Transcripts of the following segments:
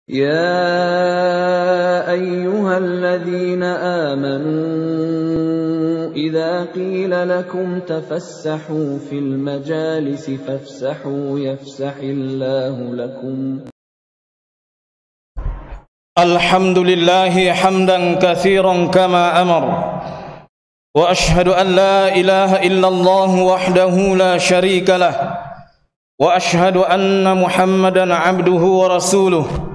يا أيها الذين آمنوا إذا قيل لكم تفسحوا في المجالس فافسحوا يفسح الله لكم. الحمد لله حمدا كثيرا كما أمر، وأشهد أن لا إله إلا الله وحده لا شريك له، وأشهد أن محمدا عبده ورسوله،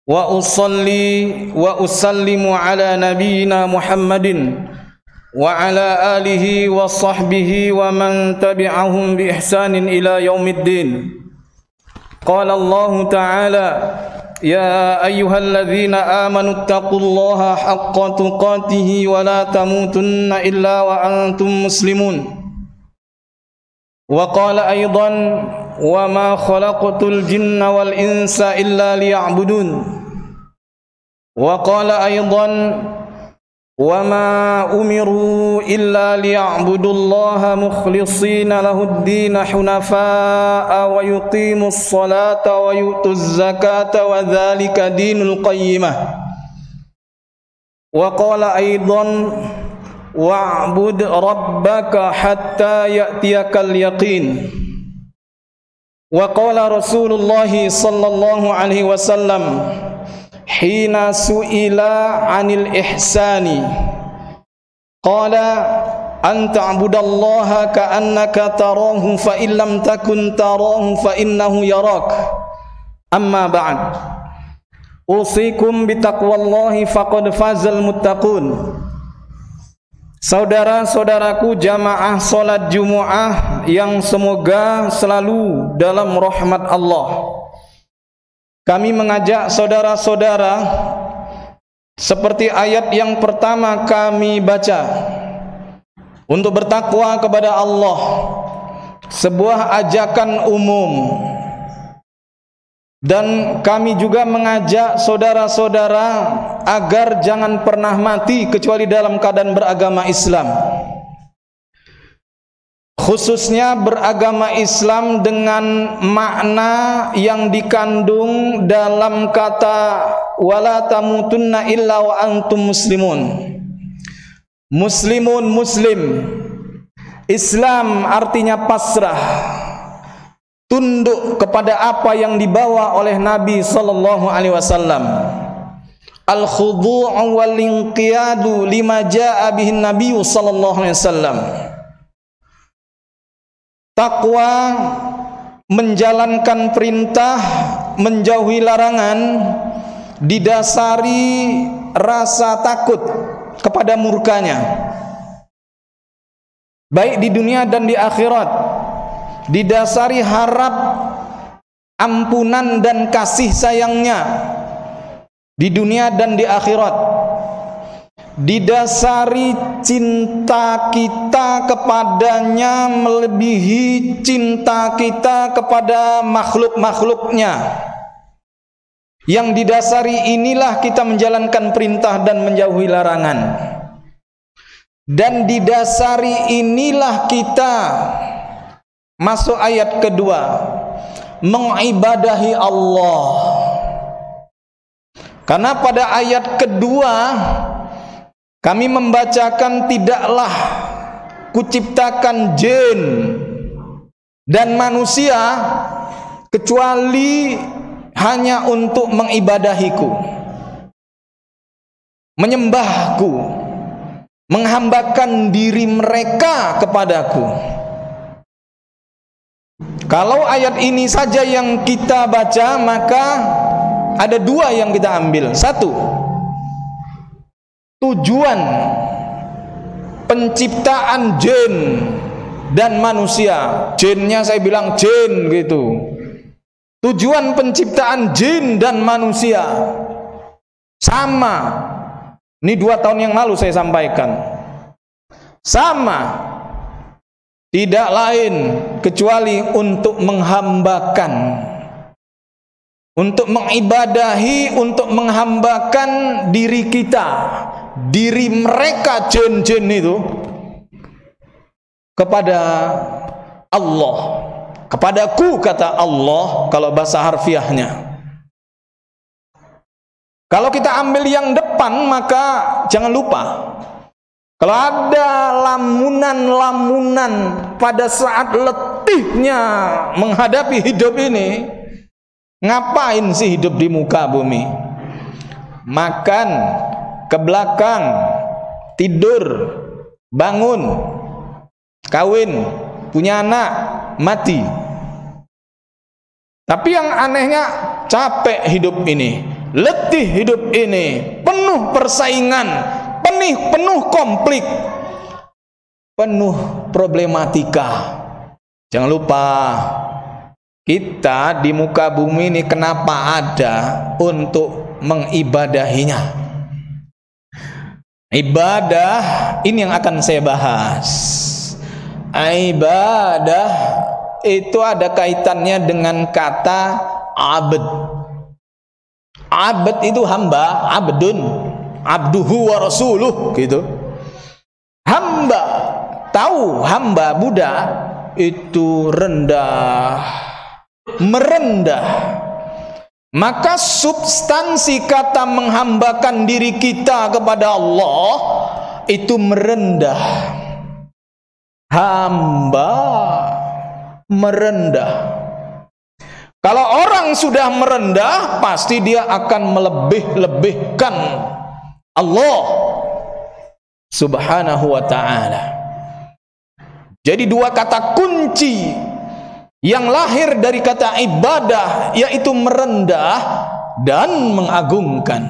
وأصلي وأسلم على نبينا محمد وعلى آله وصحبه ومن تبعهم بإحسان إلى يوم الدين. قال الله تعالى: يا أيها الذين آمنوا اتقوا الله حق تقاته ولا تموتن إلا وأنتم مسلمون. وقال أيضا: وما خلقت الجن والإنس إلا ليعبدون. وقال أيضا: وما أمروا إلا ليعبدوا الله مخلصين له الدين حنفاء ويقيموا الصلاة ويؤتوا الزكاة وذلك دين القيمة. وقال أيضا: واعبد ربك حتى يأتيك اليقين. وقال رسول الله صلى الله عليه وسلم حين سئل عن الإحسان قال: أن تعبد الله كأنك تراه فإن لم تكن تراه فإنه يراك. أما بعد، أوصيكم بتقوى الله فقد فاز المتقون. Saudara-saudaraku jamaah salat Jumu'ah yang semoga selalu dalam rahmat Allah, kami mengajak saudara-saudara seperti ayat yang pertama kami baca untuk bertakwa kepada Allah, sebuah ajakan umum. Dan kami juga mengajak saudara-saudara agar jangan pernah mati kecuali dalam keadaan beragama Islam, khususnya beragama Islam dengan makna yang dikandung dalam kata wala tamutunna illa wa antum muslimun. Muslimun, muslim. Islam artinya pasrah, tunduk kepada apa yang dibawa oleh Nabi sallallahu alaihi wasallam. Al-khudu' wal inqiyadu lima jaa bihin Nabi sallallahu alaihi wasallam. Takwa, menjalankan perintah, menjauhi larangan, didasari rasa takut kepada murkanya, baik di dunia dan di akhirat, didasari harap ampunan dan kasih sayangnya di dunia dan di akhirat, didasari cinta kita kepadanya melebihi cinta kita kepada makhluk-makhluknya. Yang didasari inilah kita menjalankan perintah dan menjauhi larangan. Dan didasari inilah kita masuk ayat kedua, mengibadahi Allah. Karena pada ayat kedua kami membacakan tidaklah kuciptakan jin dan manusia kecuali hanya untuk mengibadahiku, menyembahku, menghambakan diri mereka kepadaku. Kalau ayat ini saja yang kita baca, maka ada dua yang kita ambil. Satu, tujuan penciptaan jin dan manusia. Jinnya saya bilang jin gitu. Tujuan penciptaan jin dan manusia sama. Ini 2 tahun yang lalu saya sampaikan. Sama. Tidak lain kecuali untuk menghambakan, untuk mengibadahi, untuk menghambakan diri kita, diri mereka jin-jin itu kepada Allah, kepadaku kata Allah kalau bahasa harfiahnya. Kalau kita ambil yang depan, maka jangan lupa, kalau ada lamunan-lamunan pada saat letihnya menghadapi hidup ini, ngapain sih hidup di muka bumi? Makan, ke belakang, tidur, bangun, kawin, punya anak, mati. Tapi yang anehnya, capek hidup ini, letih hidup ini, penuh persaingan, penuh konflik, penuh problematika. Jangan lupa, kita di muka bumi ini kenapa ada? Untuk mengibadahinya. Ibadah ini yang akan saya bahas. Ibadah itu ada kaitannya dengan kata abd. Abd itu hamba, abdun, abduhu wa rasuluh gitu. Hamba, tahu hamba Buddha itu rendah, merendah. Maka substansi kata menghambakan diri kita kepada Allah itu merendah. Hamba merendah. Kalau orang sudah merendah, pasti dia akan melebih-lebihkan Allah Subhanahu wa ta'ala. Jadi dua kata kunci yang lahir dari kata ibadah, yaitu merendah dan mengagungkan.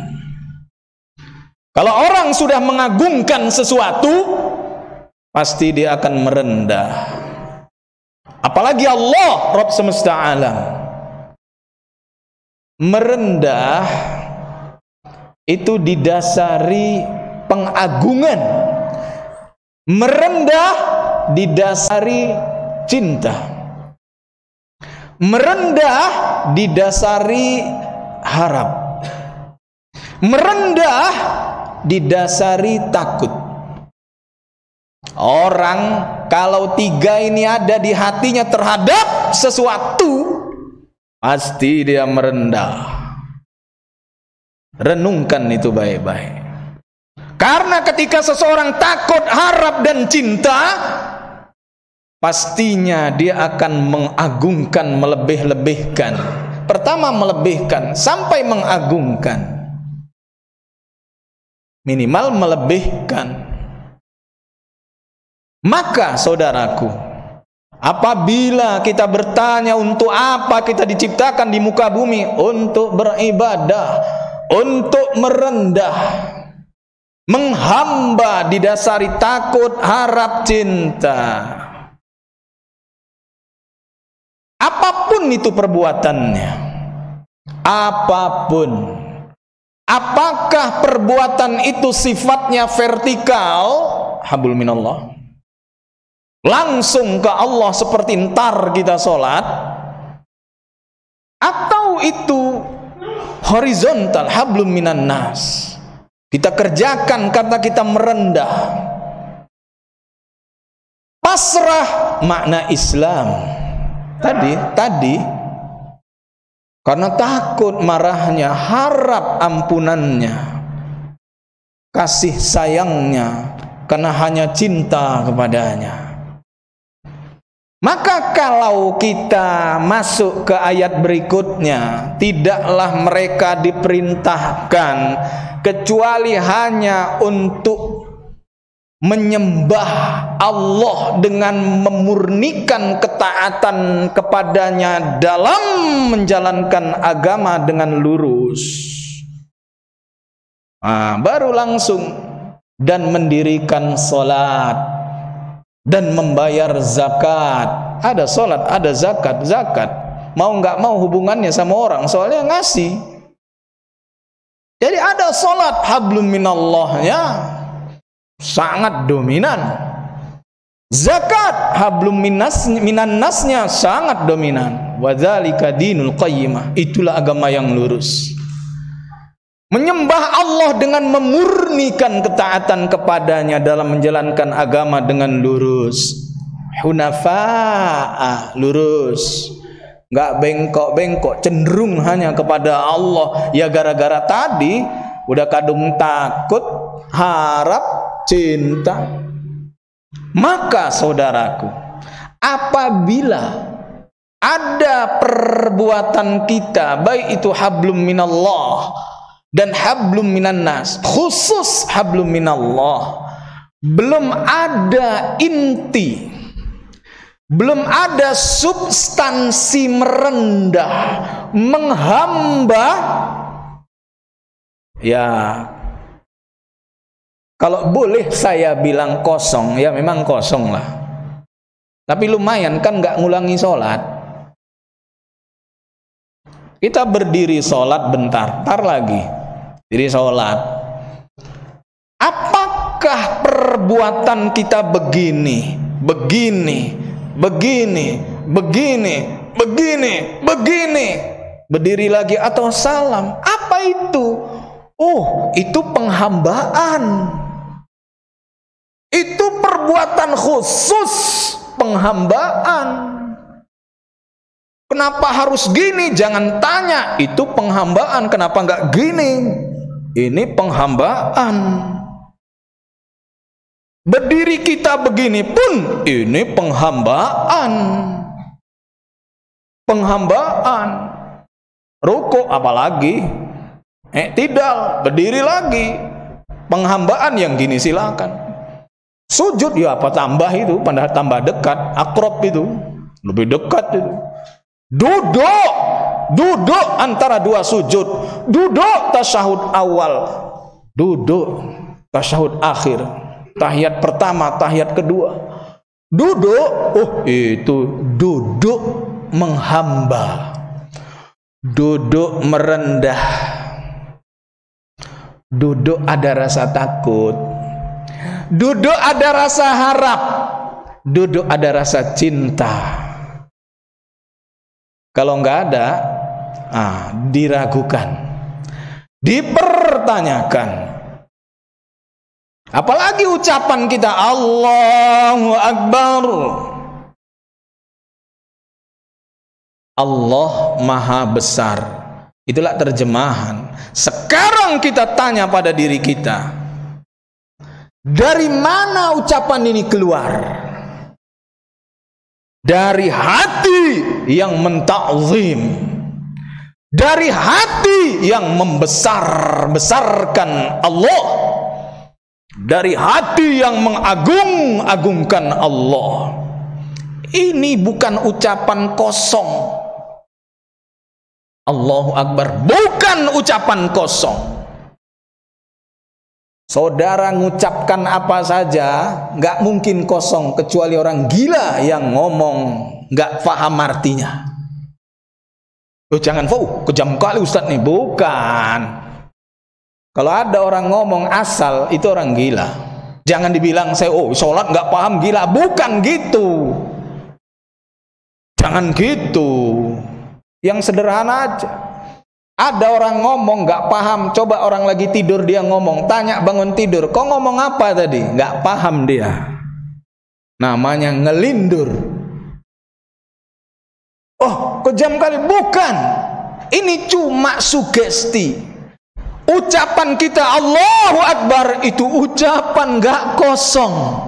Kalau orang sudah mengagungkan sesuatu, pasti dia akan merendah. Apalagi Allah, Rabb semesta alam. Merendah itu didasari pengagungan. Merendah didasari cinta. Merendah didasari harap. Merendah didasari takut. Orang kalau tiga ini ada di hatinya terhadap sesuatu, pasti dia merendah. Renungkan itu baik-baik. Karena ketika seseorang takut, harap dan cinta, pastinya dia akan mengagungkan, melebih-lebihkan. Pertama melebihkan sampai mengagungkan. Minimal melebihkan. Maka saudaraku, apabila kita bertanya untuk apa kita diciptakan di muka bumi, untuk beribadah, untuk merendah, menghamba didasari takut, harap, cinta. Apapun itu perbuatannya, apapun, apakah perbuatan itu sifatnya vertikal, hablum minallah, langsung ke Allah seperti ntar kita sholat, atau itu horizontal, hablum minan nas, kita kerjakan karena kita merendah. Pasrah makna Islam tadi karena takut marahnya, harap ampunannya, kasih sayangnya, karena hanya cinta kepadanya. Maka kalau kita masuk ke ayat berikutnya, tidaklah mereka diperintahkan kecuali hanya untuk menyembah Allah dengan memurnikan ketaatan kepadanya dalam menjalankan agama dengan lurus. Baru langsung, dan mendirikan salat dan membayar zakat. Ada salat, ada zakat. Zakat mau nggak mau hubungannya sama orang, soalnya ngasih. Jadi ada salat, hablum minallahnya sangat dominan. Zakat, hablum minan nasnya sangat dominan. Wadzalika dinul qayyimah, itulah agama yang lurus. Menyembah Allah dengan memurnikan ketaatan kepadanya dalam menjalankan agama dengan lurus. Hunafa'a, lurus. nggak bengkok-bengkok, cenderung hanya kepada Allah. Ya gara-gara tadi udah kadung takut, harap, cinta. Maka saudaraku, apabila ada perbuatan kita, baik itu hablum minallah dan hablum minan nas, khusus hablum minallah, belum ada inti, belum ada substansi merendah, menghamba, ya kalau boleh saya bilang kosong, ya memang kosong lah. Tapi lumayan kan nggak ngulangi sholat. Kita berdiri sholat bentar, tar lagi diri sholat. Apakah perbuatan kita begini, begini, berdiri lagi atau salam? Apa itu? Oh, itu penghambaan. Itu perbuatan khusus penghambaan. Kenapa harus gini? Jangan tanya. Itu penghambaan. Kenapa nggak gini? Ini penghambaan. Berdiri kita begini pun ini penghambaan. Penghambaan. Rukuk apalagi? Iktidal, berdiri lagi. Penghambaan yang gini silakan. Sujud ya apa tambah itu, tambah dekat, akrab itu, lebih dekat itu. Duduk antara dua sujud, duduk tasyahud awal, duduk tasyahud akhir, tahiyat pertama, tahiyat kedua, duduk. Oh, itu duduk menghamba, duduk merendah, duduk ada rasa takut, duduk ada rasa harap, duduk ada rasa cinta. Kalau nggak ada, diragukan, dipertanyakan. Apalagi ucapan kita Allahu Akbar, Allah Maha Besar. Itulah terjemahan. Sekarang kita tanya pada diri kita, dari mana ucapan ini keluar? Dari hati yang mentakzim, dari hati yang membesar-besarkan Allah, dari hati yang mengagung-agungkan Allah. Ini bukan ucapan kosong. Allahu Akbar bukan ucapan kosong. Saudara ngucapkan apa saja nggak mungkin kosong, kecuali orang gila yang ngomong nggak paham artinya. Oh jangan, kejam kali Ustadz nih. Bukan. Kalau ada orang ngomong asal, itu orang gila. Jangan dibilang saya sholat nggak paham, gila. Bukan gitu. Jangan gitu. Yang sederhana aja. Ada orang ngomong nggak paham, coba orang lagi tidur dia ngomong, tanya bangun tidur, kok ngomong apa tadi? Nggak paham dia. Namanya ngelindur. Oh, kejam kali. Bukan. Ini cuma sugesti. Ucapan kita Allahu Akbar itu ucapan nggak kosong.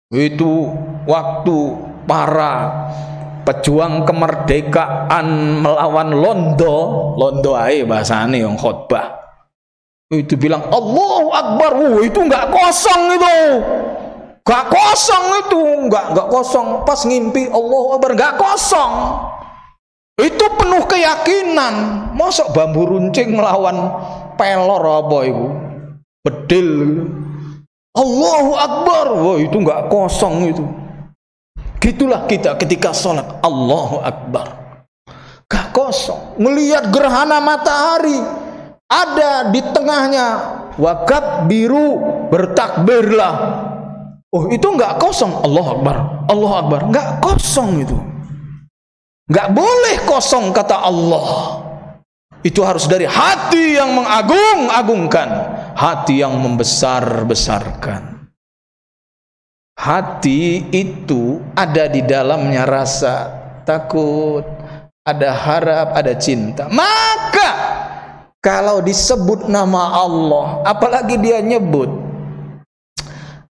Itu waktu para pejuang kemerdekaan melawan Londo ae bahasane yang khotbah. Itu bilang Allahu Akbar, itu nggak kosong itu. Nggak kosong itu, nggak kosong. Pas ngimpi Allahu Akbar nggak kosong. Itu penuh keyakinan. Masuk bambu runcing melawan pelor apa itu? Bedil. Allahu Akbar, itu nggak kosong itu. Gitulah kita ketika sholat Allahu Akbar, gak kosong. Melihat gerhana matahari, ada di tengahnya, wakab biru, bertakbirlah. Oh itu gak kosong. Allahu Akbar, Allahu Akbar, gak kosong itu. Gak boleh kosong kata Allah. Itu harus dari hati yang mengagung-agungkan, hati yang membesar-besarkan, hati itu ada di dalamnya rasa takut, ada harap, ada cinta. Maka kalau disebut nama Allah, apalagi dia nyebut,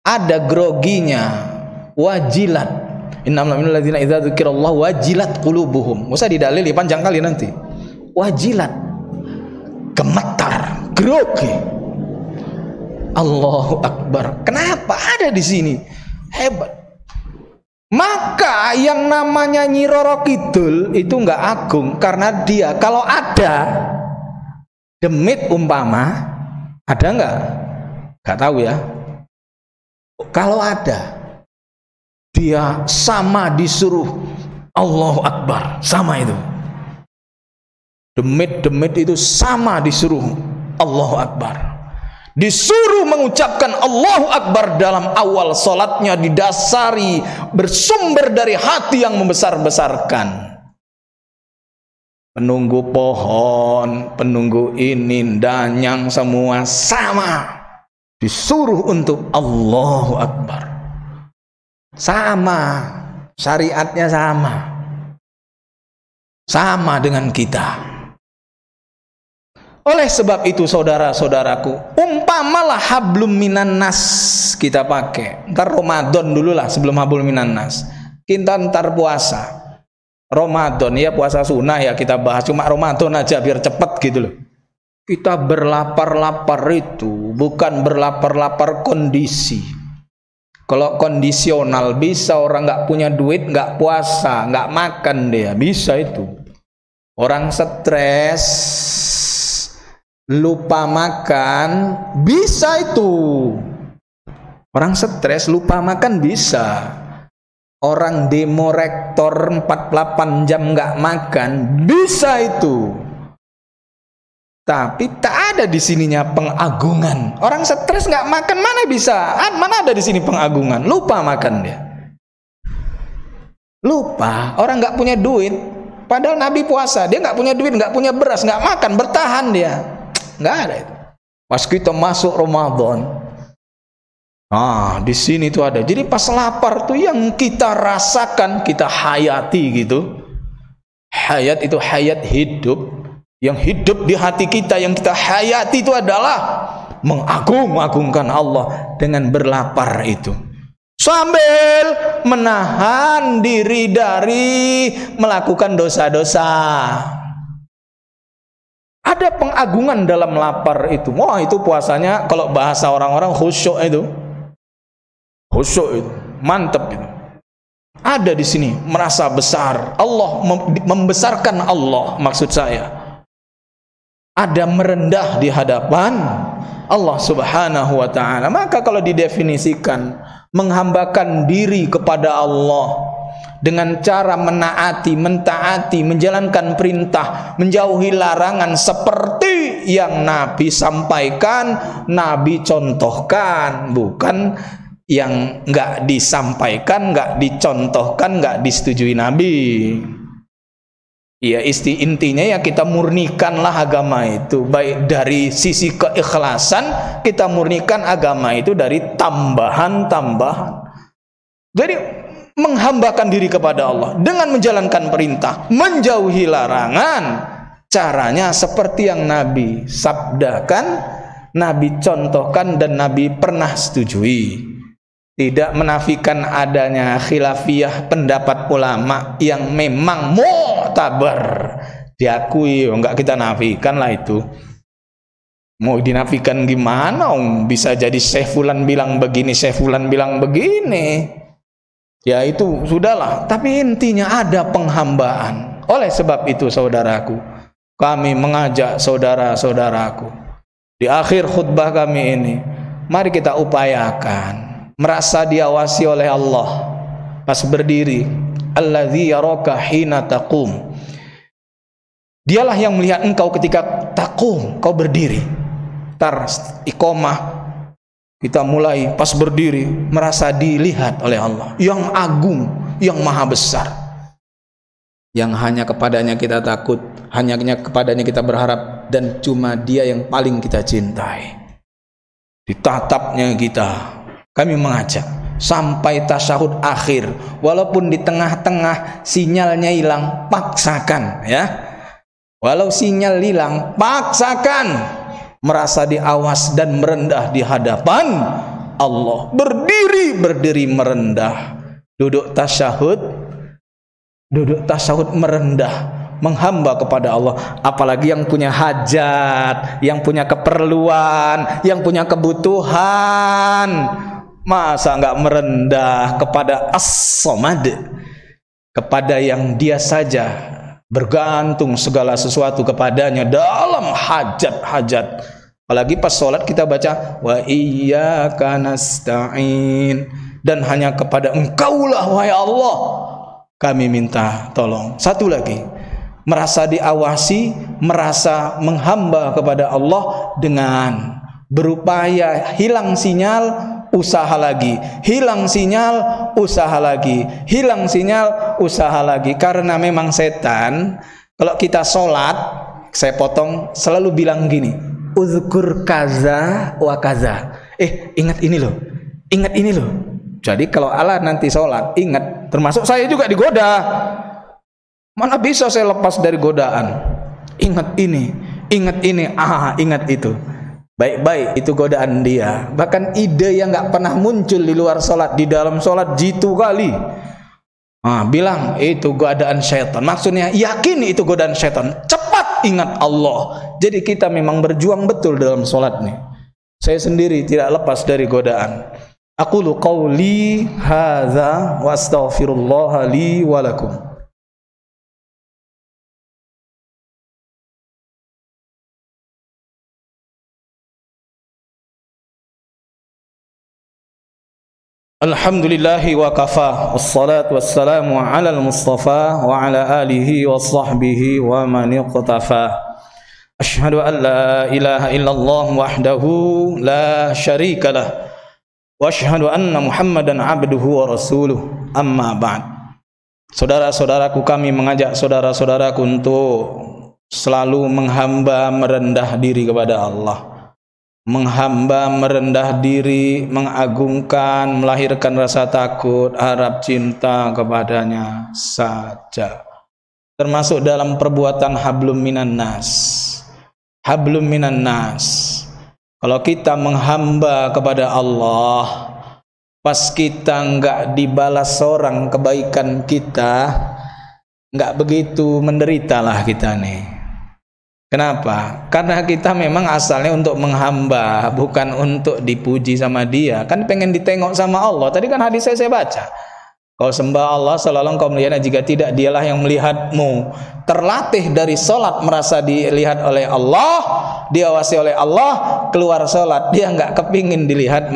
ada groginya, wajilat. Innamal mu'minuna alladzina idza dzukirallahu wajilat qulubuhum. Enggak usah didalili, panjang kali nanti. Wajilat, gemetar, grogi. Allahu Akbar. Kenapa ada di sini? Hebat. Maka yang namanya Nyi Roro Kidul itu enggak agung karena dia kalau ada demit umpama, ada enggak? Enggak tahu ya. Kalau ada, dia sama disuruh Allahu Akbar, sama itu. Demit-demit itu sama disuruh Allahu Akbar. Disuruh mengucapkan Allahu Akbar dalam awal salatnya didasari bersumber dari hati yang membesar-besarkan. Penunggu pohon, penunggu ini, danyang semua sama. Disuruh untuk Allahu Akbar. Sama, syariatnya sama. Sama dengan kita. Oleh sebab itu saudara-saudaraku, umpamalah hablum minan nas kita pakai. Ntar Ramadan dulu lah sebelum hablum minan nas. Kita ntar puasa. Ramadan ya puasa sunnah ya kita bahas. Cuma Ramadan aja biar cepet gitu loh. Kita berlapar-lapar itu bukan berlapar-lapar kondisi. Kalau kondisional bisa orang nggak punya duit nggak puasa, nggak makan dia, bisa itu. Orang stres, lupa makan, bisa itu. Orang stres lupa makan bisa. Orang demo rektor 48 jam nggak makan, bisa itu. Tapi tak ada di sininya pengagungan. Orang stres nggak makan mana bisa? Mana ada di sini pengagungan? Lupa makan dia. Lupa. Orang nggak punya duit. Padahal Nabi puasa, dia nggak punya duit, nggak punya beras, nggak makan, bertahan dia. Nggak ada itu. Pas kita masuk Ramadan, di sini tuh ada. Jadi pas lapar tuh yang kita rasakan, kita hayati gitu. Hayat itu hayat hidup. Yang hidup di hati kita, yang kita hayati itu adalah mengagung-agungkan Allah dengan berlapar itu. Sambil menahan diri dari melakukan dosa-dosa. Ada pengagungan dalam lapar itu. Wah, itu puasanya kalau bahasa orang-orang khusyuk itu. Khusyuk itu, mantep itu. Ada di sini merasa besar. Allah membesarkan Allah maksud saya. Ada merendah di hadapan Allah Subhanahu wa ta'ala. Maka kalau didefinisikan menghambakan diri kepada Allah dengan cara menaati, mentaati, menjalankan perintah, menjauhi larangan seperti yang Nabi sampaikan, Nabi contohkan, bukan yang enggak disampaikan, enggak dicontohkan, enggak disetujui Nabi. Ya intinya ya kita murnikanlah agama itu, baik dari sisi keikhlasan kita murnikan agama itu dari tambahan-tambahan. Jadi menghambakan diri kepada Allah dengan menjalankan perintah, menjauhi larangan. Caranya seperti yang Nabi sabdakan, Nabi contohkan dan Nabi pernah setujui. Tidak menafikan adanya khilafiyah pendapat ulama yang memang mu'tabar, diakui, enggak kita nafikan lah itu. Mau dinafikan gimana? Bisa jadi Syekh Fulan bilang begini, Syekh Fulan bilang begini. Ya itu sudahlah. Tapi intinya ada penghambaan. Oleh sebab itu saudaraku, kami mengajak saudara-saudaraku di akhir khutbah kami ini, mari kita upayakan merasa diawasi oleh Allah pas berdiri. Allazi yaraka hina taqum. Dialah yang melihat engkau ketika taqum, kau berdiri. Tar iqamah kita mulai pas berdiri merasa dilihat oleh Allah yang agung, yang maha besar, yang hanya kepadanya kita takut, hanya kepadanya kita berharap, dan cuma Dia yang paling kita cintai. Ditatapnya kita, kami mengajak sampai tasyahud akhir. Walaupun di tengah-tengah sinyalnya hilang, paksakan ya. Walau sinyal hilang, paksakan merasa diawas dan merendah di hadapan Allah. Berdiri merendah. Duduk tasyahud merendah, menghamba kepada Allah. Apalagi yang punya hajat, yang punya keperluan, yang punya kebutuhan, masa enggak merendah kepada As-Samad, kepada yang dia saja bergantung segala sesuatu kepadanya dalam hajat-hajat. Apalagi pas sholat kita baca wa iyyaka nasta'in, dan hanya kepada Engkaulah wahai Allah kami minta tolong. Satu lagi, merasa diawasi, merasa menghamba kepada Allah dengan berupaya hilang sinyal, usaha lagi, hilang sinyal, usaha lagi, hilang sinyal, usaha lagi. Karena memang setan kalau kita sholat, saya potong, selalu bilang gini, uzkur kaza wa kaza, ingat ini loh, ingat ini loh. Jadi kalau Allah nanti sholat, ingat, termasuk saya juga digoda, mana bisa saya lepas dari godaan, ingat ini, ingat itu. Baik-baik, itu godaan dia. Bahkan ide yang gak pernah muncul di luar sholat, di dalam sholat jitu kali. Bilang itu godaan syaitan. Maksudnya yakin itu godaan syaitan. Cepat ingat Allah. Jadi kita memang berjuang betul dalam sholat nih. Saya sendiri tidak lepas dari godaan. Aqulu qawli hadza wa astaghfirullah li wa lakum. Alhamdulillahi wa kafa, wassalatu wassalamu ala al-mustafa wa ala alihi wa sahbihi wa man iqtafa. Ashhadu an la ilaha illallah wahdahu la syarika lah, wa ashhadu anna Muhammadan abduhu wa rasuluh. Amma ba'd. Saudara-saudaraku, kami mengajak saudara-saudaraku untuk selalu menghamba merendah diri kepada Allah. Menghamba merendah diri, mengagungkan, melahirkan rasa takut, harap cinta kepadanya saja. Termasuk dalam perbuatan hablum minan nas. Hablum minan nas. Kalau kita menghamba kepada Allah, pas kita enggak dibalas orang kebaikan kita, enggak begitu menderitalah kita nih. Kenapa? Karena kita memang asalnya untuk menghamba, bukan untuk dipuji sama dia. Kan pengen ditengok sama Allah. Tadi kan hadis saya baca, kau sembah Allah selalu kau melihat, jika tidak dialah yang melihatmu. Terlatih dari sholat merasa dilihat oleh Allah, diawasi oleh Allah, keluar sholat dia nggak kepingin dilihat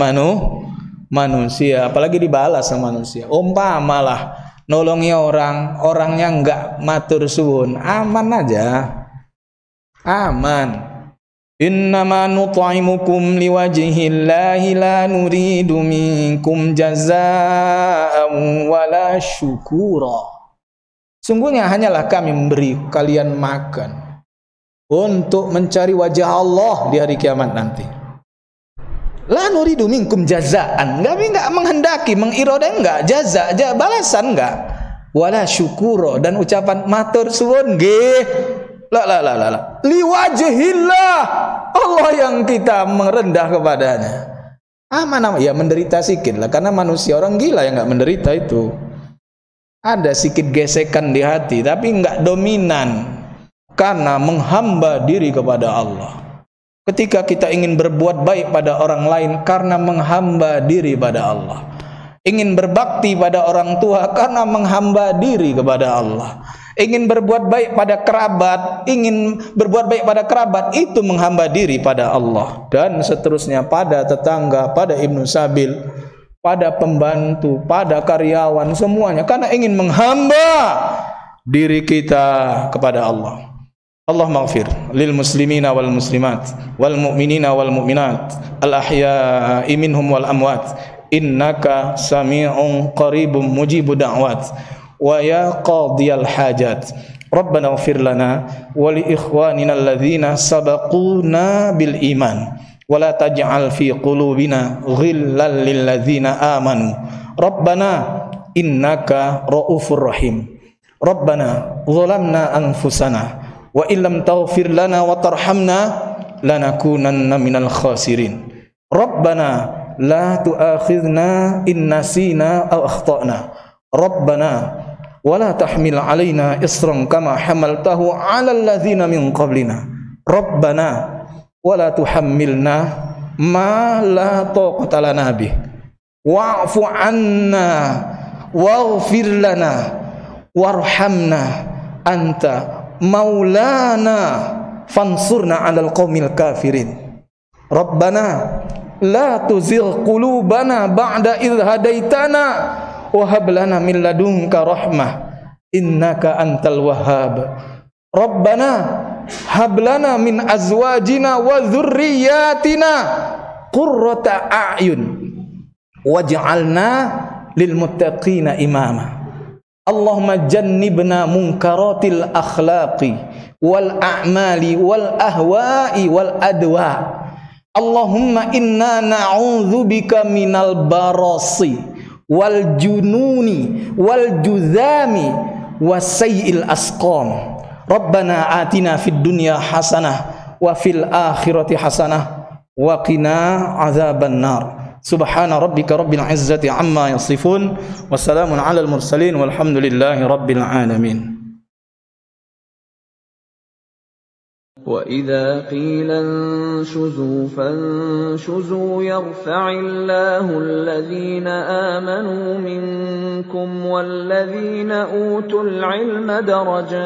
manusia, apalagi dibalas sama manusia. Umpamalah nolongi orang, orangnya nggak matur suwun, aman aja. Aman. Innama nut'imukum liwajhillahi la nuridu minkum jazaa'an wala syukura. Sungguhnya hanyalah kami memberi kalian makan untuk mencari wajah Allah di hari kiamat nanti. La nuridu minkum jazaa'an, kami enggak menghendaki, mengiroda enggak, jaza, balasan enggak. Wala syukura, dan ucapan matur suwun nggih. La liwajhillah, Allah yang kita merendah kepadanya. Aman ya, menderita sikit lah, karena manusia orang gila yang nggak menderita itu. Ada sedikit gesekan di hati, tapi nggak dominan, karena menghamba diri kepada Allah. Ketika kita ingin berbuat baik pada orang lain, karena menghamba diri pada Allah. Ingin berbakti pada orang tua, karena menghamba diri kepada Allah. Ingin berbuat baik pada kerabat, itu menghamba diri pada Allah. Dan seterusnya, pada tetangga, pada ibnu sabil, pada pembantu, pada karyawan, semuanya karena ingin menghamba diri kita kepada Allah. Allah maghfir lil muslimina wal muslimat wal mu'minina wal mu'minat al ahya'i minhum wal amwat, innaka sami'un qaribun mujibud da'wat wa ya qadiyal hajat. Rabbana ighfir lana wa li ikhwanina alladhina sabaquna bil iman wa la taj'al fi qulubina ghillal lil ladzina amanu rabbana innaka raufur rahim. Rabbana zalamna anfusana wa illam taghfir lana wa tarhamna lanakunanna minal khasirin. Rabbana la tu'akhidhna in nasina aw akhtana. Rabbana wa la tahmil 'alaina isran kama hamaltahu 'alal ladzina min qablina. Rabbana wa la tuhammilna ma la taqata lana bih. Wa'fu 'anna waghfir lana warhamna anta maulana fansurna 'alal qaumil kafirin. Rabbana la tuzigh qulubana ba'da idh hadaitana wa hab lana min ladunka rahmah innaka antal wahhab. Rabbana hab lana min azwajina wa dhurriyyatina qurrata a'yun waj'alna lil muttaqina imama. Allahumma jannibna munkaratil akhlaqi wal a'mali wal ahwa'i wal adwa. Allahumma inna na'udzubika minal barasi wal jununi wal juzami wasayil asqam. Rabbana atina fid dunya hasanah wa fil akhirati hasanah wa qina azaban nar. Subhana rabbika rabbil izzati amma yasifun wa salamun alal mursalin walhamdulillahi rabbil alamin. وَإِذَا قِيلَ انشُزُوا فَانشُزُوا يَرْفَعِ اللَّهُ الَّذِينَ آمَنُوا مِنكُمْ وَالَّذِينَ أُوتُوا الْعِلْمَ دَرَجَاتٍ